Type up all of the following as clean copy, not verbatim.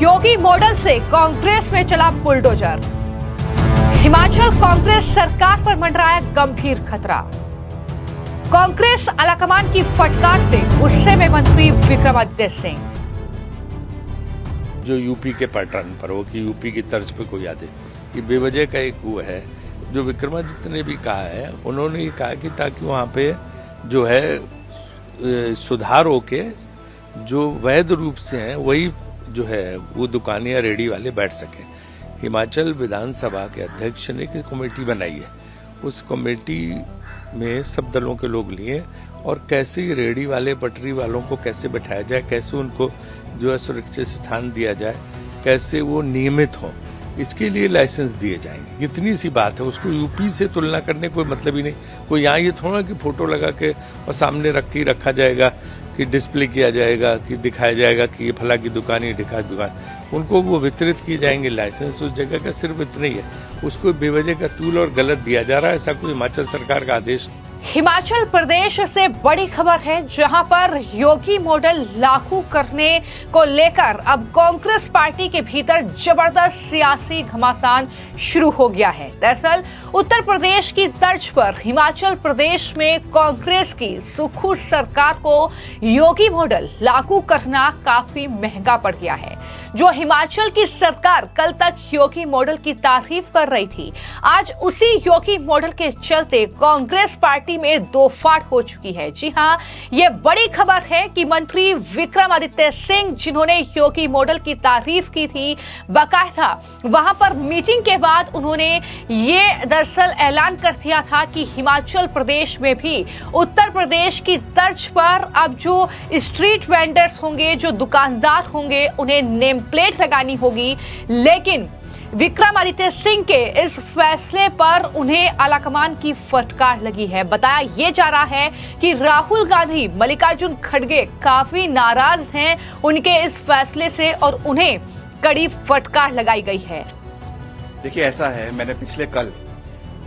योगी model से कांग्रेस में चला बुलडोजर। हिमाचल कांग्रेस सरकार पर मंडराया गंभीर खतरा। कांग्रेस आलाकमान की फटकार से गुस्से में मंत्री विक्रमादित्य सिंह। जो यूपी के पैटर्न पर हो कि यूपी की तर्ज पे कोई याद है, ये बेवजह का एक वो है। जो विक्रमादित्य ने भी कहा है, उन्होंने ये कहा कि ताकि वहां पे जो है सुधार होके जो वैध रूप से हैं वही जो है वो दुकानें या रेडी वाले बैठ सके। हिमाचल विधानसभा के अध्यक्ष ने एक कमेटी बनाई है, उस कमेटी में सब दलों के लोग लिए और कैसे रेडी वाले पटरी वालों को कैसे बैठाया जाए, कैसे उनको जो है सुरक्षित स्थान दिया जाए, कैसे वो नियमित हो, इसके लिए लाइसेंस दिए जाएंगे। इतनी सी बात है, उसको यूपी से तुलना करने कोई मतलब ही नहीं। कोई यहाँ ये थोड़ा कि फोटो लगा के और सामने रख के रखा जाएगा कि डिस्प्ले किया जाएगा कि दिखाया जाएगा कि ये फला की दुकान, ये ढिका दुकान, उनको वो वितरित किए जाएंगे लाइसेंस। उस जगह का सिर्फ इतना ही है, उसको बेवजह का तूल और गलत दिया जा रहा है। ऐसा कोई हिमाचल सरकार का आदेश। हिमाचल प्रदेश से बड़ी खबर है, जहां पर योगी मॉडल लागू करने को लेकर अब कांग्रेस पार्टी के भीतर जबरदस्त सियासी घमासान शुरू हो गया है। दरअसल उत्तर प्रदेश की तर्ज पर हिमाचल प्रदेश में कांग्रेस की सुखू सरकार को योगी मॉडल लागू करना काफी महंगा पड़ गया है। जो हिमाचल की सरकार कल तक योगी मॉडल की तारीफ कर रही थी, आज उसी योगी मॉडल के चलते कांग्रेस पार्टी में दो फाड़ हो चुकी है। जी हां, ये बड़ी खबर है कि मंत्री विक्रमादित्य सिंह, जिन्होंने योगी मॉडल की तारीफ की थी, बाकायदा वहां पर मीटिंग के बाद उन्होंने ये दरअसल ऐलान कर दिया था कि हिमाचल प्रदेश में भी उत्तर प्रदेश की तर्ज पर अब जो स्ट्रीट वेंडर्स होंगे, जो दुकानदार होंगे, उन्हें नेम प्लेट लगानी होगी। लेकिन विक्रमादित्य सिंह के इस फैसले पर उन्हें आलाकमान की फटकार लगी है। बताया ये जा रहा है कि राहुल गांधी, मल्लिकार्जुन खड़गे काफी नाराज हैं उनके इस फैसले से और उन्हें कड़ी फटकार लगाई गई है। देखिए, ऐसा है, मैंने पिछले कल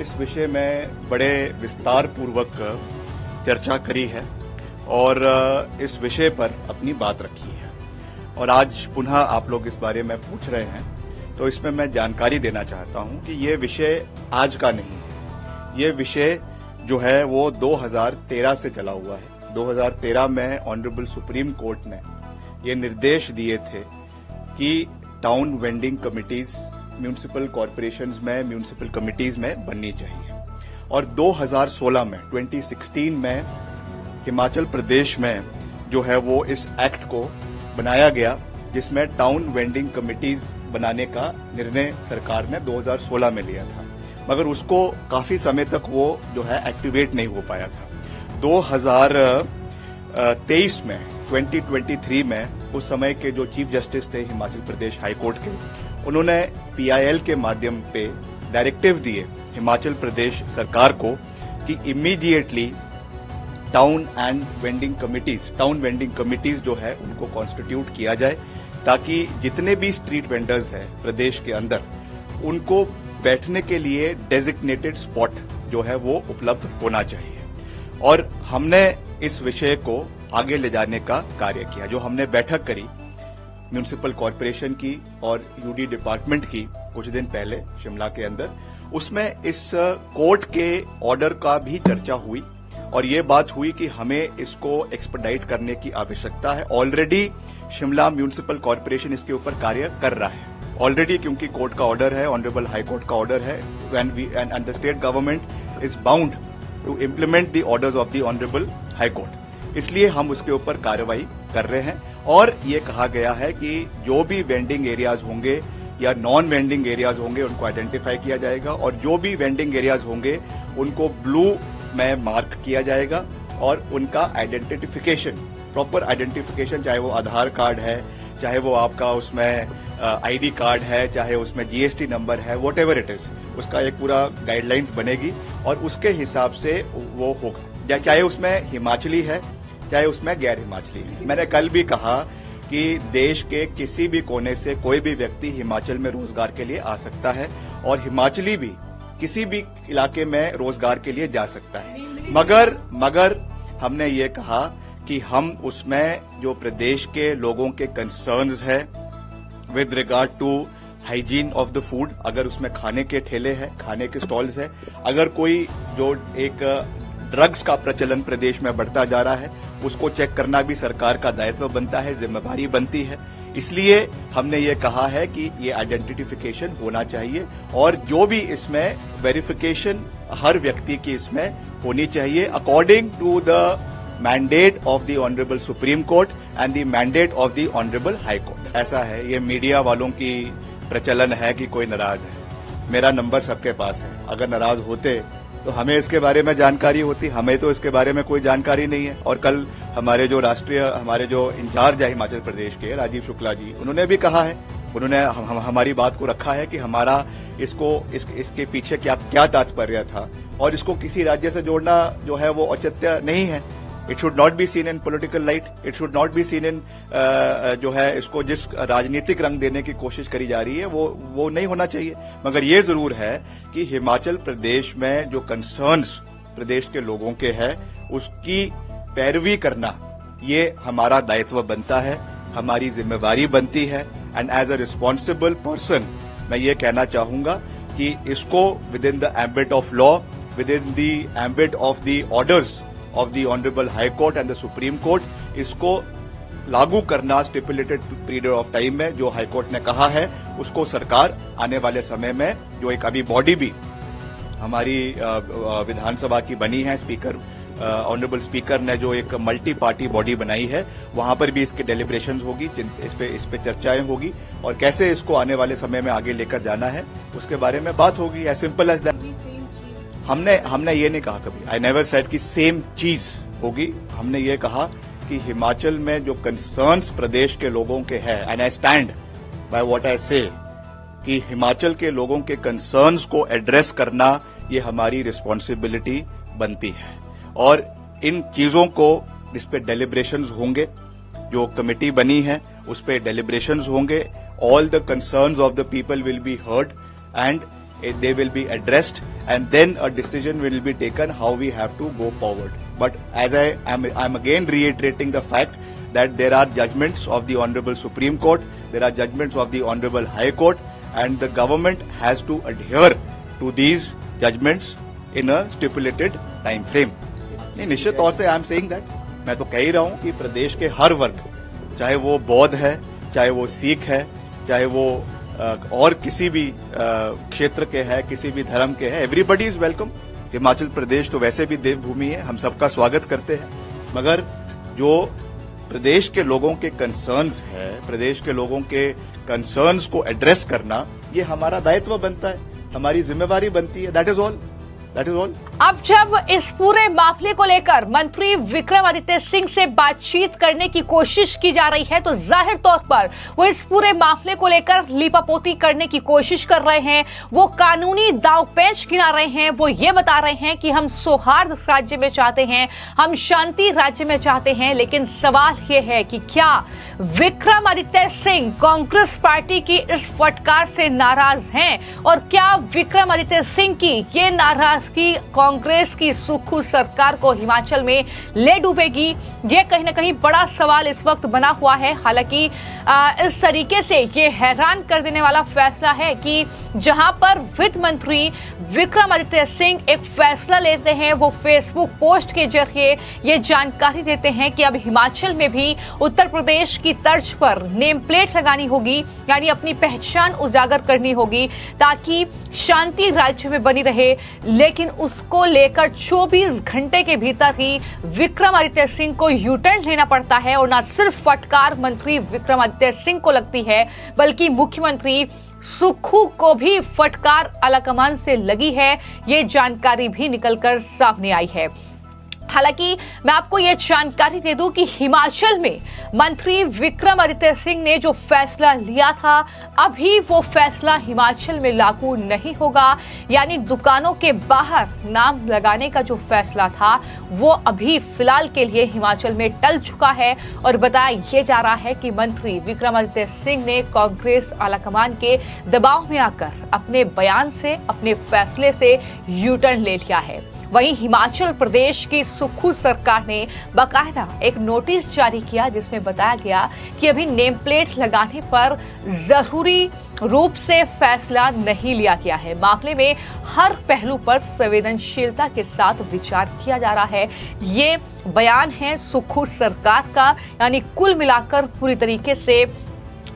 इस विषय में बड़े विस्तार पूर्वक चर्चा करी है और इस विषय पर अपनी बात रखी है और आज पुनः आप लोग इस बारे में पूछ रहे हैं, तो इसमें मैं जानकारी देना चाहता हूं कि ये विषय आज का नहीं है। ये विषय जो है वो 2013 से चला हुआ है। 2013 में ऑनरेबल सुप्रीम कोर्ट ने ये निर्देश दिए थे कि town vending committees municipal corporations में, म्यूनिसिपल कमिटीज में बननी चाहिए। और 2016 में 2016 में हिमाचल प्रदेश में जो है वो इस एक्ट को बनाया गया, जिसमें टाउन वेंडिंग कमिटीज बनाने का निर्णय सरकार ने 2016 में लिया था, मगर उसको काफी समय तक वो जो है एक्टिवेट नहीं हो पाया था। 2023 में 2023 में उस समय के जो चीफ जस्टिस थे हिमाचल प्रदेश हाई कोर्ट के, उन्होंने PIL के माध्यम पे डायरेक्टिव दिए हिमाचल प्रदेश सरकार को कि इमीडिएटली टाउन वेंडिंग कमिटीज जो है उनको कॉन्स्टिट्यूट किया जाए, ताकि जितने भी स्ट्रीट वेंडर्स हैं प्रदेश के अंदर, उनको बैठने के लिए डेजिग्नेटेड स्पॉट जो है वो उपलब्ध होना चाहिए। और हमने इस विषय को आगे ले जाने का कार्य किया। जो हमने बैठक करी म्यूनिसिपल कॉरपोरेशन की और UD डिपार्टमेंट की कुछ दिन पहले शिमला के अंदर, उसमें इस कोर्ट के ऑर्डर का भी चर्चा हुई और ये बात हुई कि हमें इसको एक्सपेडाइट करने की आवश्यकता है। ऑलरेडी शिमला म्यूनिसिपल कॉरपोरेशन इसके ऊपर कार्य कर रहा है ऑलरेडी, क्योंकि कोर्ट का ऑर्डर है, ऑनरेबल हाई कोर्ट का ऑर्डर है, and the state government is bound to implement the orders of the honourable high court. इसलिए हम उसके ऊपर कार्रवाई कर रहे हैं और ये कहा गया है कि जो भी वेंडिंग एरियाज होंगे या नॉन वेंडिंग एरियाज होंगे उनको आइडेंटिफाई किया जाएगा और जो भी वेंडिंग एरियाज होंगे उनको ब्लू में मार्क किया जाएगा और उनका आइडेंटिफिकेशन, प्रॉपर आइडेंटिफिकेशन, चाहे वो आधार कार्ड है, चाहे वो आपका उसमें ID कार्ड है, चाहे उसमें GST नंबर है, वॉट एवर इट इज, उसका एक पूरा गाइडलाइंस बनेगी और उसके हिसाब से वो होगा, चाहे उसमें हिमाचली है, चाहे उसमें गैर हिमाचली है। मैंने कल भी कहा कि देश के किसी भी कोने से कोई भी व्यक्ति हिमाचल में रोजगार के लिए आ सकता है और हिमाचली भी किसी भी इलाके में रोजगार के लिए जा सकता है, मगर हमने ये कहा कि हम उसमें जो प्रदेश के लोगों के कंसर्न्स है, with regard to hygiene of the food, अगर उसमें खाने के ठेले हैं, खाने के स्टॉल्स है, अगर कोई जो एक ड्रग्स का प्रचलन प्रदेश में बढ़ता जा रहा है उसको चेक करना भी सरकार का दायित्व बनता है, जिम्मेदारी बनती है। इसलिए हमने ये कहा है कि ये आइडेंटिफिकेशन होना चाहिए और जो भी इसमें वेरिफिकेशन हर व्यक्ति की इसमें होनी चाहिए according to the mandate of the honourable supreme court and the mandate of the honourable high court. ऐसा है, ये मीडिया वालों की प्रचलन है कि कोई नाराज है। मेरा नंबर सबके पास है, अगर नाराज होते तो हमें इसके बारे में जानकारी होती, हमें तो इसके बारे में कोई जानकारी नहीं है। और कल हमारे जो इंचार्ज है हिमाचल प्रदेश के राजीव शुक्ला जी, उन्होंने भी कहा है, उन्होंने हमारी बात को रखा है कि हमारा इसके पीछे क्या तात्पर्य था और इसको किसी राज्य से जोड़ना जो है वो औचित्य नहीं है। It should not be seen in political light, it should not be seen in जो है इसको जिस राजनीतिक रंग देने की कोशिश करी जा रही है वो नहीं होना चाहिए। मगर ये जरूर है कि हिमाचल प्रदेश में जो कंसर्न्स प्रदेश के लोगों के हैं उसकी पैरवी करना ये हमारा दायित्व बनता है, हमारी जिम्मेवारी बनती है। And as a responsible person मैं ये कहना चाहूंगा कि इसको within the ambit of law, within the ambit of the orders of the honourable high court and the supreme court, इसको लागू करना स्टिपुलेटेड पीरियड ऑफ टाइम में जो हाई कोर्ट ने कहा है उसको सरकार आने वाले समय में, जो एक अभी बॉडी भी हमारी विधानसभा की बनी है, स्पीकर ऑनरेबल स्पीकर ने जो एक मल्टी पार्टी बॉडी बनाई है, वहां पर भी इसकी डेलिब्रेशंस होगी, इस पे चर्चाएं होगी और कैसे इसको आने वाले समय में आगे लेकर जाना है उसके बारे में बात होगी। As simple as that. हमने ये नहीं कहा कभी, आई नेवर सेड कि सेम चीज होगी। हमने ये कहा कि हिमाचल में जो कंसर्न्स प्रदेश के लोगों के हैं, and I stand by what I से, कि हिमाचल के लोगों के कंसर्न्स को एड्रेस करना ये हमारी रिस्पॉन्सिबिलिटी बनती है। और इन चीजों को इस पे डेलिब्रेशंस होंगे, जो कमेटी बनी है उस पे डेलिब्रेशंस होंगे, all the concerns of the people will be heard and they will be addressed and then a decision will be taken how we have to go forward. But as I'm again reiterating the fact that there are judgments of the Honorable Supreme Court, there are judgments of the Honorable High Court and the government has to adhere to these judgments in a stipulated time frame. नहीं, निश्चित तौर से I'm saying that, मैं तो कह ही रहा हूं कि प्रदेश के हर वर्ग, चाहे वो बौद्ध है, चाहे वो सिख है, चाहे वो और किसी भी क्षेत्र के है, किसी भी धर्म के है, everybody is welcome. Himachal Pradesh तो वैसे भी देवभूमि है, हम सबका स्वागत करते हैं। मगर जो प्रदेश के लोगों के कंसर्न्स है, प्रदेश के लोगों के कंसर्न्स को एड्रेस करना ये हमारा दायित्व बनता है, हमारी जिम्मेवारी बनती है। That is all. अब जब इस पूरे मामले को लेकर मंत्री विक्रमादित्य सिंह से बातचीत करने की कोशिश की जा रही है तो जाहिर तौर पर वो इस पूरे मामले को लेकर लीपापोती करने की कोशिश कर रहे हैं, वो कानूनी दांवपेच गिना रहे हैं, वो ये बता रहे हैं कि हम सौहार्द राज्य में चाहते हैं, हम शांति राज्य में चाहते हैं। लेकिन सवाल ये है कि क्या विक्रमादित्य सिंह कांग्रेस पार्टी की इस फटकार से नाराज हैं और क्या विक्रमादित्य सिंह की ये नाराजगी कांग्रेस की सुक्खू सरकार को हिमाचल में ले डूबेगी? ये कहीं ना कहीं बड़ा सवाल इस वक्त बना हुआ है। हालांकि इस तरीके से ये हैरान कर देने वाला फैसला है कि जहां पर वित्त मंत्री विक्रमादित्य सिंह एक फैसला लेते हैं, वो फेसबुक पोस्ट के जरिए ये जानकारी देते हैं कि अब हिमाचल में भी उत्तर प्रदेश की तर्ज पर नेम प्लेट लगानी होगी, यानी अपनी पहचान उजागर करनी होगी ताकि शांति राज्य में बनी रहे। लेकिन उसको लेकर 24 घंटे के भीतर ही विक्रमादित्य सिंह को यूटर्न लेना पड़ता है और न सिर्फ फटकार मंत्री विक्रमादित्य सिंह को लगती है बल्कि मुख्यमंत्री सुक्खू को भी फटकार आलाकमान से लगी है। ये जानकारी भी निकलकर सामने आई है। हालांकि मैं आपको यह जानकारी दे दूं कि हिमाचल में मंत्री विक्रमादित्य सिंह ने जो फैसला लिया था अभी वो फैसला हिमाचल में लागू नहीं होगा, यानी दुकानों के बाहर नाम लगाने का जो फैसला था वो अभी फिलहाल के लिए हिमाचल में टल चुका है। और बताया यह जा रहा है कि मंत्री विक्रमादित्य सिंह ने कांग्रेस आलाकमान के दबाव में आकर अपने बयान से, अपने फैसले से यूटर्न ले लिया है। वहीं हिमाचल प्रदेश की सुक्खू सरकार ने बाकायदा एक नोटिस जारी किया जिसमें बताया गया कि अभी नेम प्लेट लगाने पर जरूरी रूप से फैसला नहीं लिया गया है। मामले में हर पहलू पर संवेदनशीलता के साथ विचार किया जा रहा है। ये बयान है सुक्खू सरकार का, यानी कुल मिलाकर पूरी तरीके से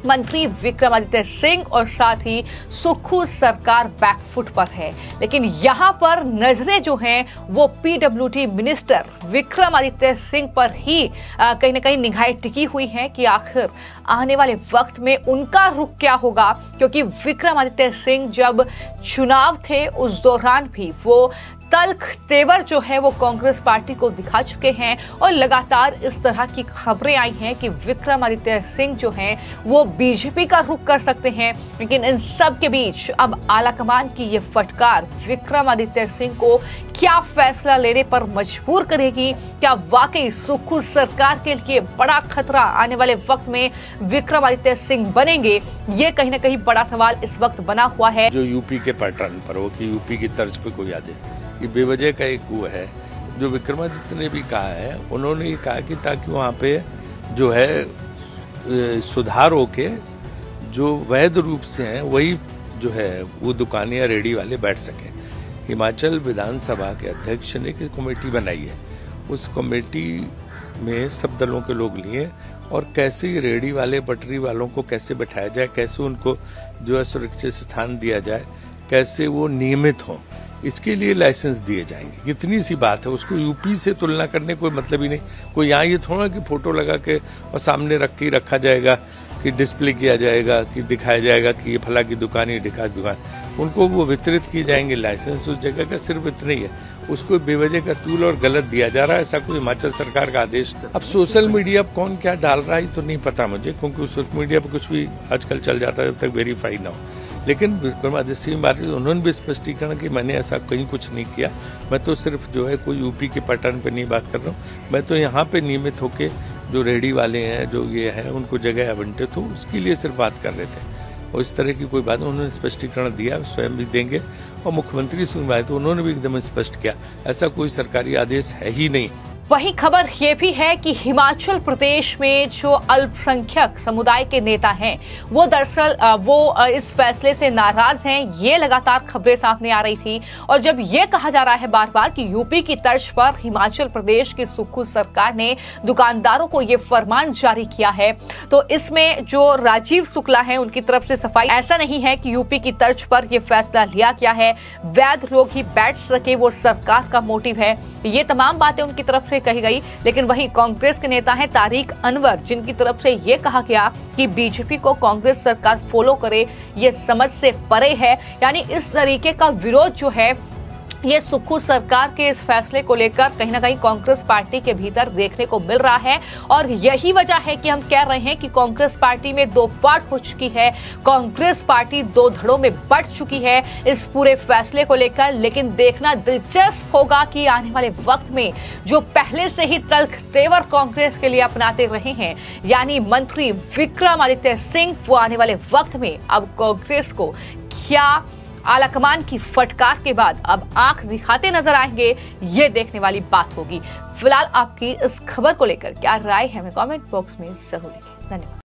मंत्री विक्रमादित्य सिंह और साथ ही सुक्खू सरकार बैकफुट पर है। लेकिन यहां पर नजरें जो हैं वो पीडब्ल्यूडी मिनिस्टर विक्रमादित्य सिंह पर ही कहीं ना कहीं निगाहें टिकी हुई हैं कि आखिर आने वाले वक्त में उनका रुख क्या होगा, क्योंकि विक्रमादित्य सिंह जब चुनाव थे उस दौरान भी वो तल्ख तेवर जो है वो कांग्रेस पार्टी को दिखा चुके हैं और लगातार इस तरह की खबरें आई हैं कि विक्रमादित्य सिंह जो हैं वो बीजेपी का रुख कर सकते हैं। लेकिन इन सब के बीच अब आलाकमान की ये फटकार विक्रमादित्य सिंह को क्या फैसला लेने पर मजबूर करेगी? क्या वाकई सुक्खू सरकार के लिए बड़ा खतरा आने वाले वक्त में विक्रमादित्य सिंह बनेंगे? ये कहीं ना कहीं बड़ा सवाल इस वक्त बना हुआ है। जो यूपी के पैटर्न पर हो कि यूपी की तर्ज पे कोई याद है, ये बेवजह का एक वो है जो विक्रमादित्य ने भी कहा है। उन्होंने ये कहा कि ताकि वहाँ पे जो है सुधार होके जो वैध रूप से हैं वही जो है वो दुकानें या रेडी वाले बैठ सकें। हिमाचल विधानसभा के अध्यक्ष ने एक कमेटी बनाई है, उस कमेटी में सब दलों के लोग लिए और कैसे रेडी वाले पटरी वालों को कैसे बैठाया जाए, कैसे उनको जो है सुरक्षित स्थान दिया जाए, कैसे वो नियमित हों, इसके लिए लाइसेंस दिए जाएंगे। इतनी सी बात है, उसको यूपी से तुलना करने कोई मतलब ही नहीं। कोई यहाँ ये थोड़ा कि फोटो लगा के और सामने रख के रखा जाएगा कि डिस्प्ले किया जाएगा कि दिखाया जाएगा कि ये फला की दुकान, ये ढिका दुकान, उनको वो वितरित की जाएंगे लाइसेंस उस जगह का, सिर्फ इतना ही है। उसको बेवजह का तूल और गलत दिया जा रहा है, ऐसा कोई हिमाचल सरकार का आदेश। अब सोशल मीडिया पर कौन क्या डाल रहा है तो नहीं पता मुझे, क्योंकि सोशल मीडिया पर कुछ भी आजकल चल जाता है जब तक वेरीफाई ना हो। लेकिन विक्रमादित्य सिंह बात उन्होंने भी स्पष्टीकरण कि मैंने ऐसा कहीं कुछ नहीं किया, मैं तो सिर्फ जो है कोई यूपी के पैटर्न पे नहीं बात कर रहा हूँ, मैं तो यहाँ पे नियमित होके जो रेडी वाले हैं जो ये है उनको जगह आवंटित हो उसके लिए सिर्फ बात कर रहे थे। और इस तरह की कोई बात उन्होंने स्पष्टीकरण दिया, स्वयं भी देंगे। और मुख्यमंत्री सिंह भाई तो उन्होंने भी एकदम स्पष्ट किया, ऐसा कोई सरकारी आदेश है ही नहीं। वहीं खबर ये भी है कि हिमाचल प्रदेश में जो अल्पसंख्यक समुदाय के नेता हैं वो दरअसल वो इस फैसले से नाराज हैं। ये लगातार खबरें सामने आ रही थी और जब ये कहा जा रहा है बार बार कि यूपी की तर्ज पर हिमाचल प्रदेश की सुक्खू सरकार ने दुकानदारों को ये फरमान जारी किया है, तो इसमें जो राजीव शुक्ला है उनकी तरफ से सफाई ऐसा नहीं है कि यूपी की तर्ज पर यह फैसला लिया गया है, वैध लोग ही बैठ सके वो सरकार का मोटिव है। ये तमाम बातें उनकी तरफ से कही गई। लेकिन वही कांग्रेस के नेता हैं तारिक अनवर, जिनकी तरफ से ये कहा गया कि बीजेपी को कांग्रेस सरकार फॉलो करे ये समझ से परे है। यानी इस तरीके का विरोध जो है ये सुक्खू सरकार के इस फैसले को लेकर कहीं ना कहीं कांग्रेस पार्टी के भीतर देखने को मिल रहा है। और यही वजह है कि हम कह रहे हैं कि कांग्रेस पार्टी में दो पार्ट हो चुकी है, कांग्रेस पार्टी दो धड़ों में बंट चुकी है इस पूरे फैसले को लेकर। लेकिन देखना दिलचस्प होगा कि आने वाले वक्त में जो पहले से ही तल्ख तेवर कांग्रेस के लिए अपनाते रहे हैं, यानी मंत्री विक्रमादित्य सिंह, वो आने वाले वक्त में अब कांग्रेस को क्या आलाकमान की फटकार के बाद अब आंख दिखाते नजर आएंगे, ये देखने वाली बात होगी। फिलहाल आपकी इस खबर को लेकर क्या राय है हमें कमेंट बॉक्स में जरूर लिखें। धन्यवाद।